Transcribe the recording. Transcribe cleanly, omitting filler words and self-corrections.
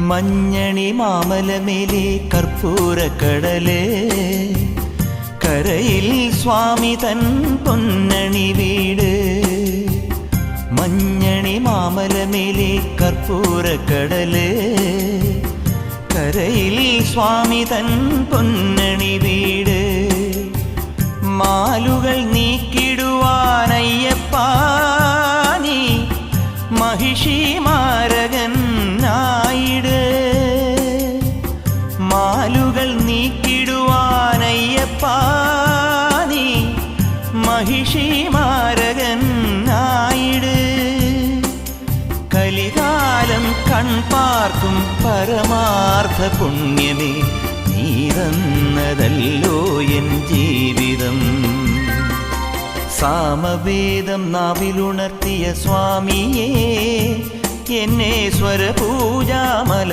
മഞ്ഞണി മാമലമേലെ കർപ്പൂരക്കടല് കരയിൽ സ്വാമി തൻ പൊന്നണി വീട്. മഞ്ഞണി മാമലമേലെ കർപ്പൂരക്കടല് കരയിൽ സ്വാമി തൻ പൊന്നണി വീട്. മാലുകൾ നീക്കിടുവാനയ്യപ്പാ നീ മഹിഷി മാരകൻ ആയിട്. മാലുകൾ നീക്കിടുവാനയ്യപ്പാ നീ മഹിഷി മാരകൻ ആയിട്. കലികാലം കൺപാർക്കും പരമാർത്ഥ പുണ്യമേ നീ തന്നതല്ലോ എൻ ജീവിതം. സാമവേദം നാവിലുണർത്തിയ സ്വാമിയേ എന്നെ സ്വരപൂജാമല